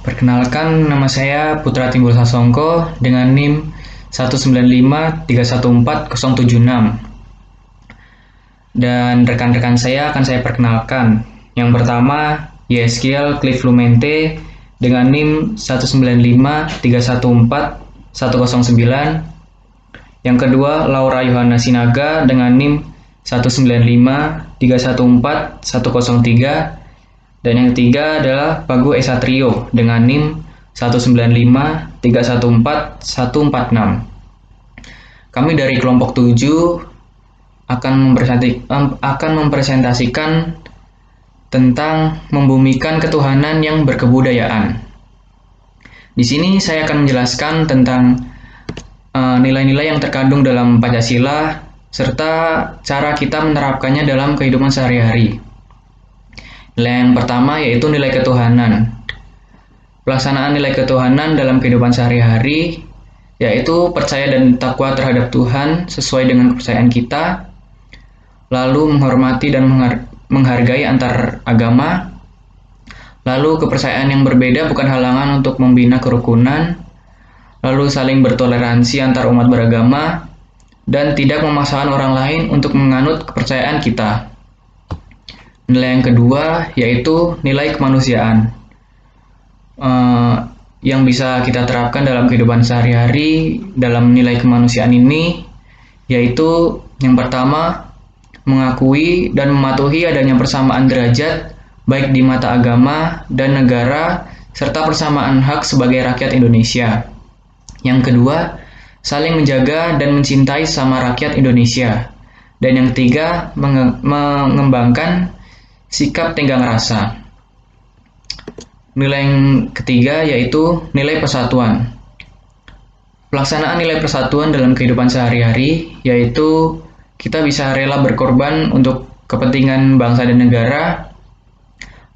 Perkenalkan, nama saya Putra Timbul Sasongko dengan NIM 195314076. Dan rekan-rekan saya akan saya perkenalkan. Yang pertama, Yeskiel Cliff Lumente dengan NIM 195314109. Yang kedua, Laura Yohana Sinaga dengan NIM 195314103. Dan yang ketiga adalah Bagu Esa Trio dengan NIM 195314146. Kami dari kelompok 7 akan mempresentasikan tentang membumikan ketuhanan yang berkebudayaan. Di sini saya akan menjelaskan tentang nilai-nilai yang terkandung dalam Pancasila serta cara kita menerapkannya dalam kehidupan sehari-hari. Nilai yang pertama yaitu nilai ketuhanan. Pelaksanaan nilai ketuhanan dalam kehidupan sehari-hari yaitu percaya dan takwa terhadap Tuhan sesuai dengan kepercayaan kita, lalu menghormati dan menghargai antar agama, lalu kepercayaan yang berbeda bukan halangan untuk membina kerukunan, lalu saling bertoleransi antar umat beragama, dan tidak memaksakan orang lain untuk menganut kepercayaan kita. Nilai yang kedua yaitu nilai kemanusiaan yang bisa kita terapkan dalam kehidupan sehari-hari. Dalam nilai kemanusiaan ini yaitu yang pertama, mengakui dan mematuhi adanya persamaan derajat baik di mata agama dan negara serta persamaan hak sebagai rakyat Indonesia. Yang kedua, saling menjaga dan mencintai sama rakyat Indonesia. Dan yang ketiga, mengembangkan sikap tenggang rasa. Nilai yang ketiga yaitu nilai persatuan. Pelaksanaan nilai persatuan dalam kehidupan sehari-hari yaitu kita bisa rela berkorban untuk kepentingan bangsa dan negara,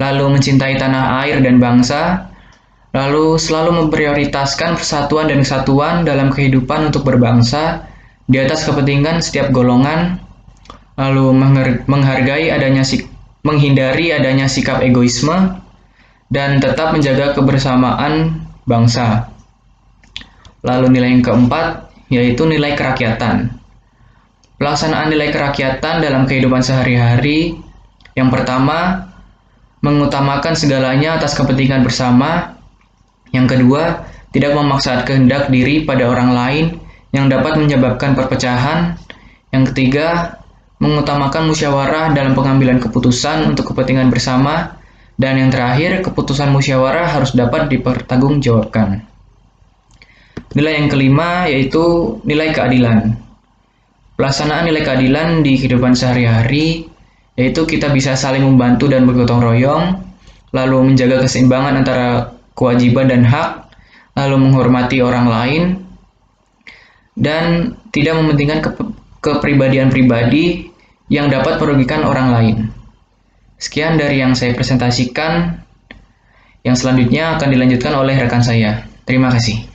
lalu mencintai tanah air dan bangsa, lalu selalu memprioritaskan persatuan dan kesatuan dalam kehidupan untuk berbangsa di atas kepentingan setiap golongan, lalu menghindari adanya sikap egoisme, dan tetap menjaga kebersamaan bangsa. Lalu nilai yang keempat yaitu nilai kerakyatan. Pelaksanaan nilai kerakyatan dalam kehidupan sehari-hari yang pertama, mengutamakan segalanya atas kepentingan bersama. Yang kedua, tidak memaksa kehendak diri pada orang lain yang dapat menyebabkan perpecahan. Yang ketiga, mengutamakan musyawarah dalam pengambilan keputusan untuk kepentingan bersama. Dan yang terakhir, keputusan musyawarah harus dapat dipertanggungjawabkan. Nilai yang kelima yaitu nilai keadilan. Pelaksanaan nilai keadilan di kehidupan sehari-hari yaitu kita bisa saling membantu dan bergotong royong, lalu menjaga keseimbangan antara kewajiban dan hak, lalu menghormati orang lain, dan tidak mementingkan kepribadian pribadi yang dapat merugikan orang lain. Sekian dari yang saya presentasikan. Yang selanjutnya akan dilanjutkan oleh rekan saya. Terima kasih.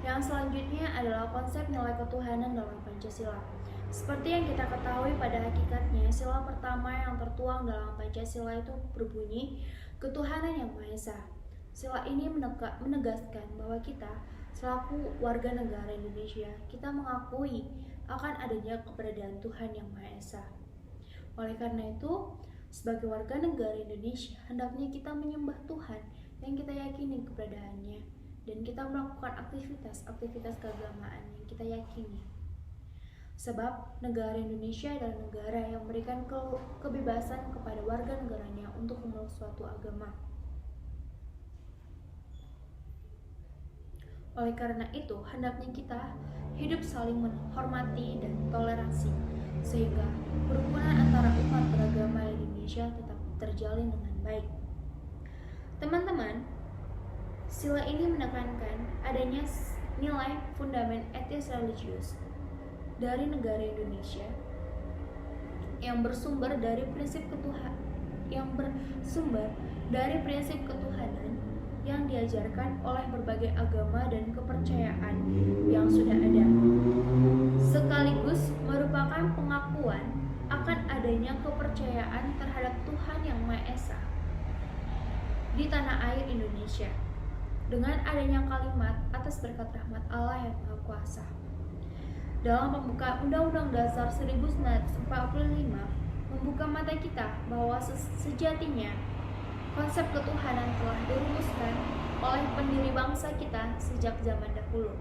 Yang selanjutnya adalah konsep nilai ketuhanan dalam Pancasila. Seperti yang kita ketahui pada hakikatnya, sila pertama yang tertuang dalam Pancasila itu berbunyi ketuhanan yang Maha Esa. Sila ini menegaskan bahwa kita selaku warga negara Indonesia, kita mengakui akan adanya keberadaan Tuhan yang Maha Esa. Oleh karena itu, sebagai warga negara Indonesia, hendaknya kita menyembah Tuhan yang kita yakini keberadaannya, dan kita melakukan aktivitas keagamaan yang kita yakini. Sebab negara Indonesia adalah negara yang memberikan kebebasan kepada warga negaranya untuk memeluk suatu agama. Oleh karena itu, hendaknya kita hidup saling menghormati dan toleransi, sehingga kerukunan antara umat beragama Indonesia tetap terjalin dengan baik. Teman-teman, sila ini menekankan adanya nilai fundamen etis religius dari negara Indonesia yang bersumber dari prinsip ketuhanan yang diajarkan oleh berbagai agama dan kepercayaan yang sudah ada, sekaligus merupakan pengakuan akan adanya kepercayaan terhadap Tuhan yang Maha Esa. di tanah air Indonesia dengan adanya kalimat atas berkat rahmat Allah yang Maha Kuasa. Dalam pembukaan Undang-Undang Dasar 1945 membuka mata kita bahwa sejatinya konsep ketuhanan telah dirumuskan oleh pendiri bangsa kita sejak zaman dahulu.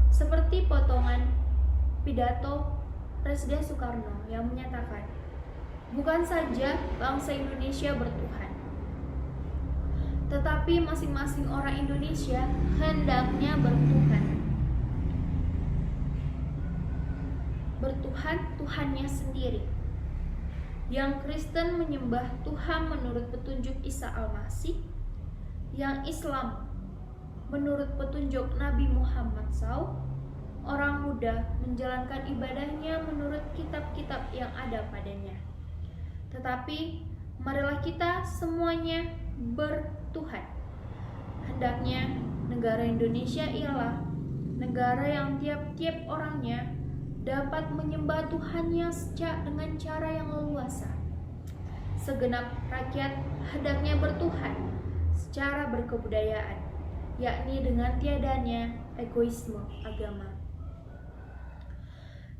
Seperti potongan pidato Presiden Soekarno yang menyatakan, bukan saja bangsa Indonesia bertuhan, tetapi masing-masing orang Indonesia hendaknya bertuhan. Bertuhan Tuhannya sendiri. Yang Kristen menyembah Tuhan menurut petunjuk Isa Al-Masih, yang Islam menurut petunjuk Nabi Muhammad SAW, orang Buddha menjalankan ibadahnya menurut kitab-kitab yang ada padanya. Tetapi marilah kita semuanya bertuhan. Hendaknya negara Indonesia ialah negara yang tiap-tiap orangnya dapat menyembah Tuhannya dengan cara yang leluasa. Segenap rakyat hendaknya bertuhan secara berkebudayaan, yakni dengan tiadanya egoisme agama.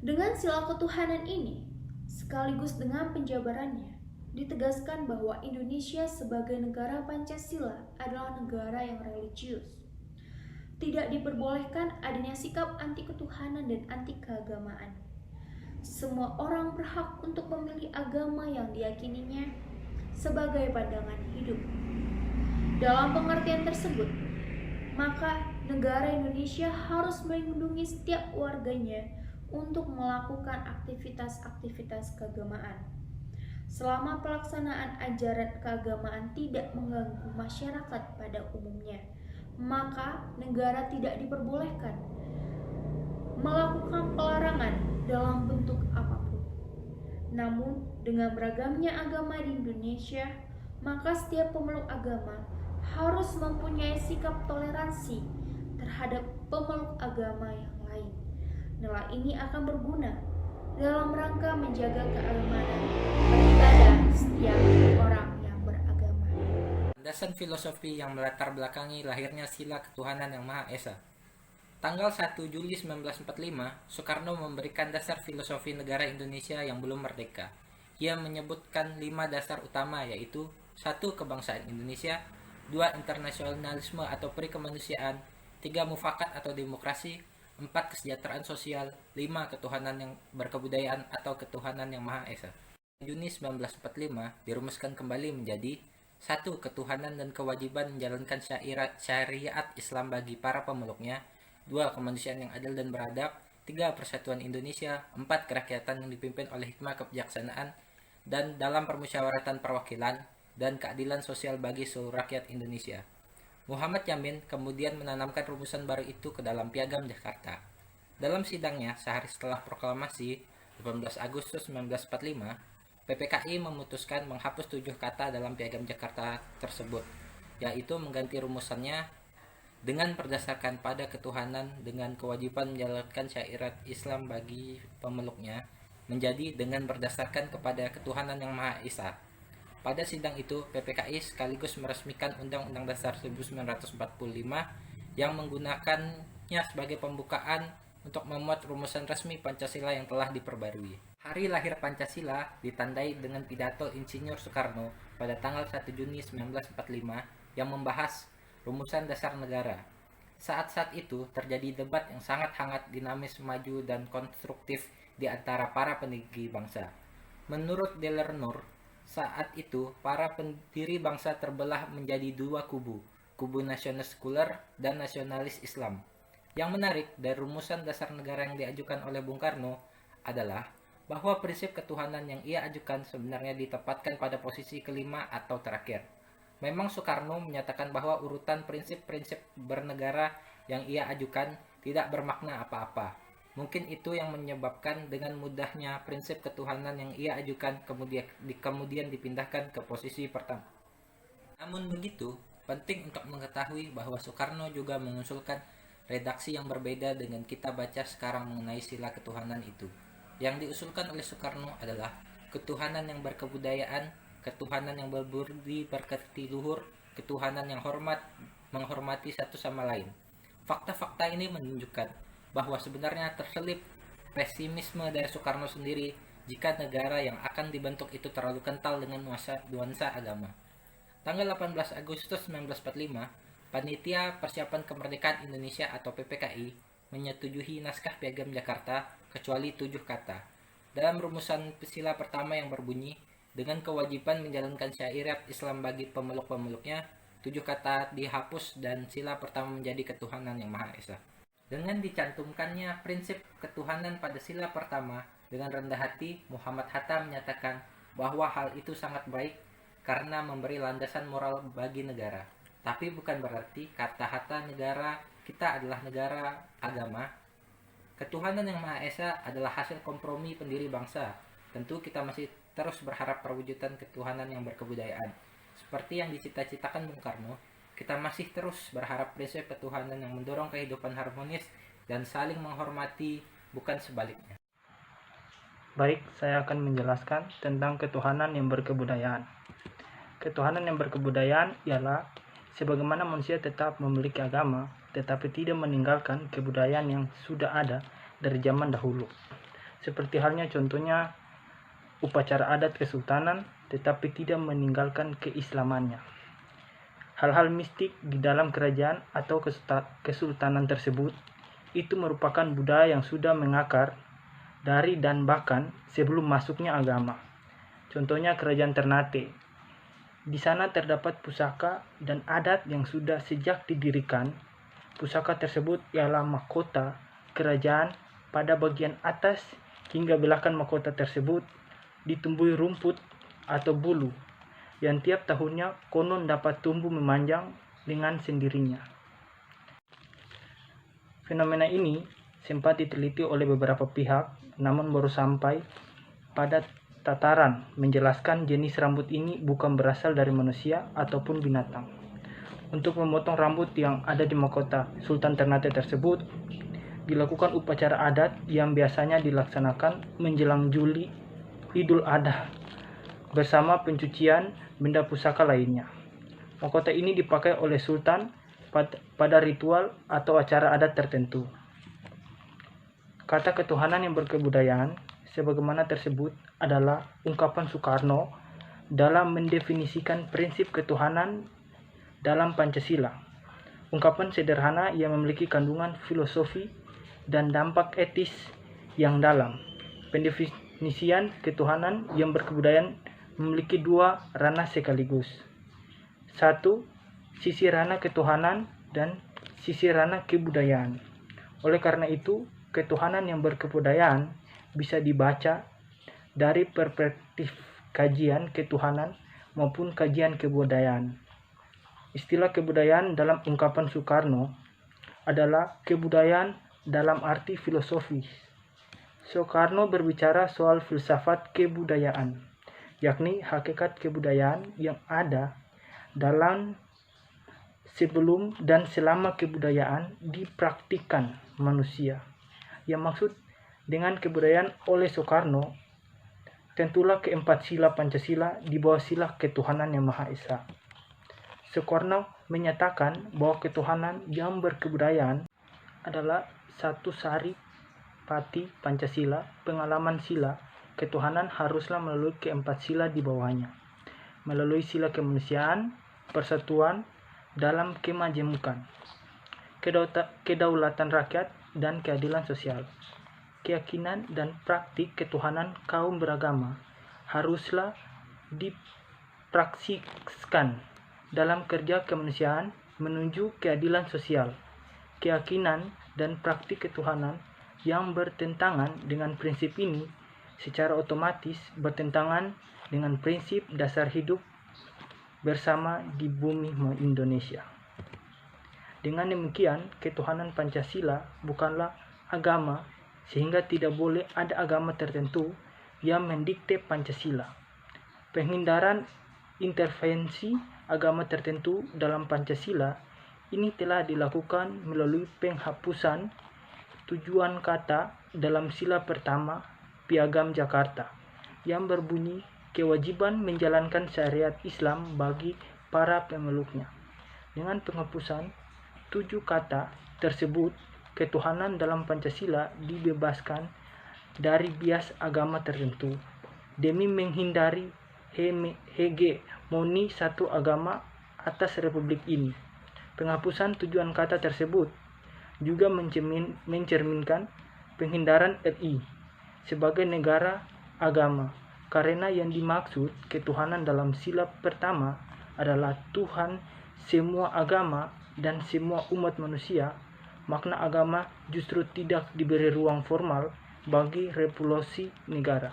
Dengan sila ketuhanan ini, sekaligus dengan penjabarannya, ditegaskan bahwa Indonesia sebagai negara Pancasila adalah negara yang religius. Tidak diperbolehkan adanya sikap anti ketuhanan dan anti keagamaan. Semua orang berhak untuk memilih agama yang diyakininya sebagai pandangan hidup. Dalam pengertian tersebut, maka negara Indonesia harus melindungi setiap warganya untuk melakukan aktivitas-aktivitas keagamaan. Selama pelaksanaan ajaran keagamaan tidak mengganggu masyarakat pada umumnya, maka negara tidak diperbolehkan melakukan pelarangan dalam bentuk apapun. Namun, dengan beragamnya agama di Indonesia, maka setiap pemeluk agama harus mempunyai sikap toleransi terhadap pemeluk agama yang lain. Nilai ini akan berguna dalam rangka menjaga keamanan beribadah setiap orang yang beragama. Landasan filosofi yang melatar belakangi lahirnya sila ketuhanan yang Maha Esa. Tanggal 1 Juli 1945, Soekarno memberikan dasar filosofi negara Indonesia yang belum merdeka. Ia menyebutkan 5 dasar utama, yaitu 1. Kebangsaan Indonesia, 2. Internasionalisme atau perikemanusiaan, 3. Mufakat atau demokrasi, 4. Kesejahteraan sosial, 5. Ketuhanan yang berkebudayaan atau ketuhanan yang Maha Esa. Juni 1945 dirumuskan kembali menjadi 1. Ketuhanan dan kewajiban menjalankan syariat Islam bagi para pemeluknya, 2. Kemanusiaan yang adil dan beradab, 3. Persatuan Indonesia, 4. Kerakyatan yang dipimpin oleh hikmah kebijaksanaan dan dalam permusyawaratan perwakilan, dan keadilan sosial bagi seluruh rakyat Indonesia. Muhammad Yamin kemudian menanamkan rumusan baru itu ke dalam Piagam Jakarta. Dalam sidangnya sehari setelah proklamasi 18 Agustus 1945, PPKI memutuskan menghapus 7 kata dalam Piagam Jakarta tersebut, yaitu mengganti rumusannya dengan berdasarkan pada ketuhanan dengan kewajiban menjalankan syariat Islam bagi pemeluknya menjadi dengan berdasarkan kepada ketuhanan yang Maha Esa. Pada sidang itu, PPKI sekaligus meresmikan Undang-Undang Dasar 1945 yang menggunakannya sebagai pembukaan untuk memuat rumusan resmi Pancasila yang telah diperbarui. Hari lahir Pancasila ditandai dengan pidato Insinyur Soekarno pada tanggal 1 Juni 1945 yang membahas rumusan dasar negara. Saat-saat itu terjadi debat yang sangat hangat, dinamis, maju, dan konstruktif di antara para pendiri bangsa. Menurut Delernur, saat itu para pendiri bangsa terbelah menjadi 2 kubu, kubu nasionalis sekuler dan nasionalis Islam. Yang menarik dari rumusan dasar negara yang diajukan oleh Bung Karno adalah bahwa prinsip ketuhanan yang ia ajukan sebenarnya ditempatkan pada posisi kelima atau terakhir. Memang Soekarno menyatakan bahwa urutan prinsip-prinsip bernegara yang ia ajukan tidak bermakna apa-apa. Mungkin itu yang menyebabkan dengan mudahnya prinsip ketuhanan yang ia ajukan kemudian dipindahkan ke posisi pertama. Namun begitu, penting untuk mengetahui bahwa Soekarno juga mengusulkan redaksi yang berbeda dengan kita baca sekarang mengenai sila ketuhanan itu. Yang diusulkan oleh Soekarno adalah ketuhanan yang berkebudayaan, ketuhanan yang berbudi, berkerti luhur, ketuhanan yang menghormati satu sama lain. Fakta-fakta ini menunjukkan bahwa sebenarnya terselip pesimisme dari Soekarno sendiri jika negara yang akan dibentuk itu terlalu kental dengan nuansa agama. Tanggal 18 Agustus 1945, Panitia Persiapan Kemerdekaan Indonesia atau PPKI menyetujui naskah Piagam Jakarta kecuali 7 kata. Dalam rumusan sila pertama yang berbunyi, dengan kewajiban menjalankan syariat Islam bagi pemeluk-pemeluknya, 7 kata dihapus dan sila pertama menjadi ketuhanan yang Maha Esa. Dengan dicantumkannya prinsip ketuhanan pada sila pertama, dengan rendah hati, Muhammad Hatta menyatakan bahwa hal itu sangat baik karena memberi landasan moral bagi negara. Tapi bukan berarti kata Hatta negara kita adalah negara agama. Ketuhanan yang Maha Esa adalah hasil kompromi pendiri bangsa. Tentu kita masih terus berharap perwujudan ketuhanan yang berkebudayaan. Seperti yang dicita-citakan Bung Karno, kita masih terus berharap prinsip ketuhanan yang mendorong kehidupan harmonis dan saling menghormati, bukan sebaliknya. Baik, saya akan menjelaskan tentang ketuhanan yang berkebudayaan. Ketuhanan yang berkebudayaan ialah sebagaimana manusia tetap memiliki agama, tetapi tidak meninggalkan kebudayaan yang sudah ada dari zaman dahulu. Seperti halnya contohnya upacara adat kesultanan, tetapi tidak meninggalkan keislamannya. Hal-hal mistik di dalam kerajaan atau kesultanan tersebut itu merupakan budaya yang sudah mengakar dari dan bahkan sebelum masuknya agama. Contohnya kerajaan Ternate. Di sana terdapat pusaka dan adat yang sudah sejak didirikan. Pusaka tersebut ialah mahkota kerajaan. Pada bagian atas hingga belakang mahkota tersebut ditumbuhi rumput atau bulu yang tiap tahunnya konon dapat tumbuh memanjang dengan sendirinya. Fenomena ini sempat diteliti oleh beberapa pihak, namun baru sampai pada tataran menjelaskan jenis rambut ini bukan berasal dari manusia ataupun binatang. Untuk memotong rambut yang ada di mahkota Sultan Ternate tersebut, dilakukan upacara adat yang biasanya dilaksanakan menjelang Juli Idul Adha bersama pencucian benda pusaka lainnya. Mahkota ini dipakai oleh Sultan pada ritual atau acara adat tertentu. Kata ketuhanan yang berkebudayaan sebagaimana tersebut adalah ungkapan Soekarno dalam mendefinisikan prinsip ketuhanan dalam Pancasila. Ungkapan sederhana yang memiliki kandungan filosofi dan dampak etis yang dalam. Pendefinisian ketuhanan yang berkebudayaan memiliki dua ranah sekaligus. Satu, sisi ranah ketuhanan dan sisi ranah kebudayaan. Oleh karena itu, ketuhanan yang berkebudayaan bisa dibaca dari perspektif kajian ketuhanan maupun kajian kebudayaan. Istilah kebudayaan dalam ungkapan Soekarno adalah kebudayaan dalam arti filosofis. Soekarno berbicara soal filsafat kebudayaan, yakni hakikat kebudayaan yang ada dalam, sebelum, dan selama kebudayaan dipraktikkan manusia. Yang maksud dengan kebudayaan oleh Soekarno tentulah keempat sila Pancasila di bawah sila ketuhanan yang Maha Esa. Soekarno menyatakan bahwa ketuhanan yang berkebudayaan adalah satu sari pati Pancasila, pengalaman sila ketuhanan haruslah melalui keempat sila di bawahnya, melalui sila kemanusiaan, persatuan dalam kemajemukan, kedaulatan rakyat, dan keadilan sosial. Keyakinan dan praktik ketuhanan kaum beragama haruslah dipraksiskan dalam kerja kemanusiaan menuju keadilan sosial. Keyakinan dan praktik ketuhanan yang bertentangan dengan prinsip ini secara otomatis bertentangan dengan prinsip dasar hidup bersama di bumi Indonesia. Dengan demikian, ketuhanan Pancasila bukanlah agama, sehingga tidak boleh ada agama tertentu yang mendikte Pancasila. Penghindaran intervensi agama tertentu dalam Pancasila ini telah dilakukan melalui penghapusan tujuan kata dalam sila pertama Piagam Jakarta yang berbunyi kewajiban menjalankan syariat Islam bagi para pemeluknya. Dengan penghapusan 7 kata tersebut, ketuhanan dalam Pancasila dibebaskan dari bias agama tertentu demi menghindari hegemoni satu agama atas republik ini. Penghapusan tujuan kata tersebut juga mencerminkan penghindaran RI sebagai negara agama, karena yang dimaksud ketuhanan dalam sila pertama adalah Tuhan semua agama dan semua umat manusia. Makna agama justru tidak diberi ruang formal bagi revolusi negara.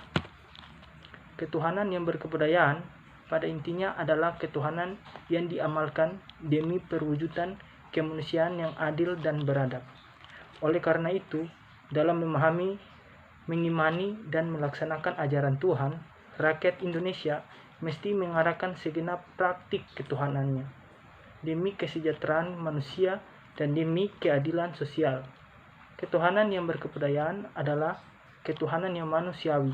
Ketuhanan yang berkebudayaan pada intinya adalah ketuhanan yang diamalkan demi perwujudan kemanusiaan yang adil dan beradab. Oleh karena itu, dalam memahami, mengimani, dan melaksanakan ajaran Tuhan, rakyat Indonesia mesti mengarahkan segenap praktik ketuhanannya demi kesejahteraan manusia dan demi keadilan sosial. Ketuhanan yang berkebudayaan adalah ketuhanan yang manusiawi,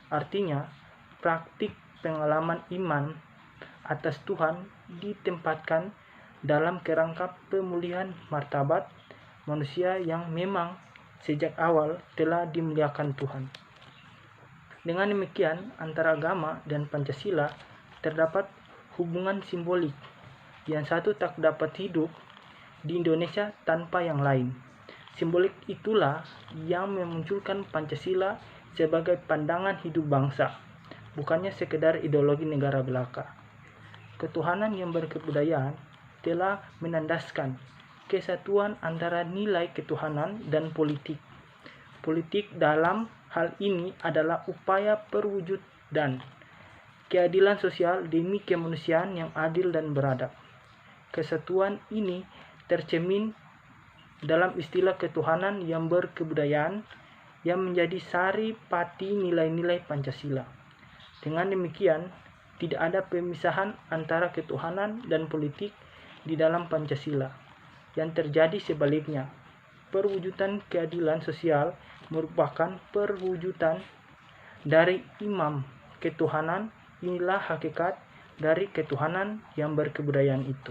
artinya praktik pengalaman iman atas Tuhan ditempatkan dalam kerangka pemulihan martabat manusia yang memang sejak awal telah dimuliakan Tuhan. Dengan demikian, antara agama dan Pancasila terdapat hubungan simbolik. Yang satu tak dapat hidup di Indonesia tanpa yang lain. Simbolik itulah yang memunculkan Pancasila sebagai pandangan hidup bangsa, bukannya sekedar ideologi negara belaka. Ketuhanan yang berkebudayaan telah menandaskan kesatuan antara nilai ketuhanan dan politik. Politik dalam hal ini adalah upaya perwujudan keadilan sosial demi kemanusiaan yang adil dan beradab. Kesatuan ini tercermin dalam istilah ketuhanan yang berkebudayaan yang menjadi sari pati nilai-nilai Pancasila. Dengan demikian, tidak ada pemisahan antara ketuhanan dan politik di dalam Pancasila. Yang terjadi sebaliknya, perwujudan keadilan sosial merupakan perwujudan dari imam ketuhanan. Inilah hakikat dari ketuhanan yang berkebudayaan itu.